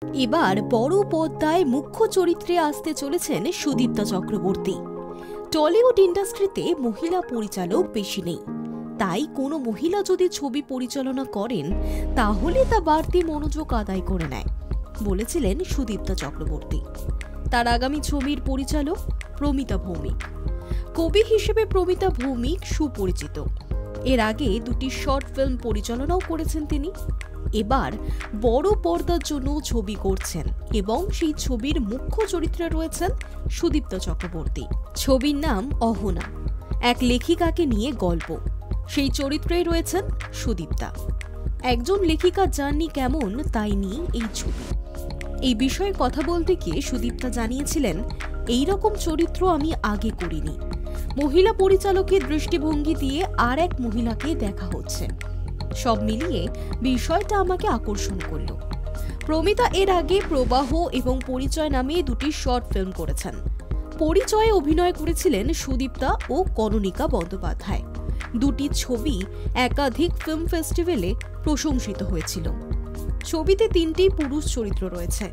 এবার বড় পর্দায় মুখ্য চরিত্রে আসতে চলেছেন সুদীপ্তা চক্রবর্তী। টলিউড ইন্ডাস্ট্রিতে মহিলা পরিচালক বেশি নেই, তাই কোনো মহিলা যদি ছবি পরিচালনা করেন তাহলে তা বাড়তি মনোযোগ আদায় করে নেয় বলেছিলেন সুদীপ্তা চক্রবর্তী। তার আগামী ছবির পরিচালক প্রমিতা ভৌমিক। কবি হিসেবে প্রমিতা ভৌমিক সুপরিচিত। এর আগে দুটি শর্ট ফিল্ম পরিচালনাও করেছেন তিনি। এবার বড় পর্দার জন্য ছবি করছেন এবং সেই ছবির মুখ্য চরিত্রে রয়েছেন সুদীপ্তা চক্রবর্তী। ছবির নাম অহনা, এক লেখিকাকে নিয়ে গল্প। সেই চরিত্রেই রয়েছেন সুদীপ্তা। একজন লেখিকার জার্নি কেমন তাই নিয়ে এই ছবি। এই বিষয়ে কথা বলতে গিয়ে সুদীপ্তা জানিয়েছিলেন, এই রকম চরিত্র আমি আগে করিনি। মহিলা পরিচালকের দৃষ্টিভঙ্গি দিয়ে আর এক মহিলাকে দেখা হচ্ছে। সব মিলিয়ে বিষয়টা আমাকে আকর্ষণ করল। প্রমিতা এর আগে প্রবাহ এবং পরিচয় নামে দুটি শর্ট ফিল্ম করেছেন। পরিচয়ে অভিনয় করেছিলেন সুদীপ্তা ও করণিকা বন্দ্যোপাধ্যায়। দুটি ছবি একাধিক ফিল্ম ফেস্টিভ্যালে প্রশংসিত হয়েছিল। ছবিতে তিনটি পুরুষ চরিত্র রয়েছে।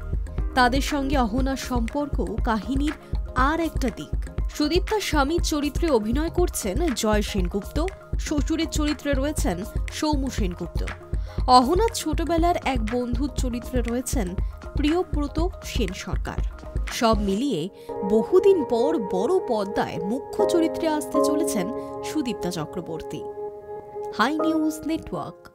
তাদের সঙ্গে অহনার সম্পর্ক কাহিনীর আর একটা দিক। সুদীপ্তার স্বামীর চরিত্রে অভিনয় করছেন জয় সেনগুপ্ত, শ্বশুরের চরিত্রে রয়েছেন সৌম্য সেনগুপ্ত। অহনার ছোটবেলার এক বন্ধুর চরিত্রে রয়েছেন প্রিয়ব্রত সেন সরকার। সব মিলিয়ে বহুদিন পর বড় পর্দায় মুখ্য চরিত্রে আসতে চলেছেন Sudipta Chakraborty. High news network.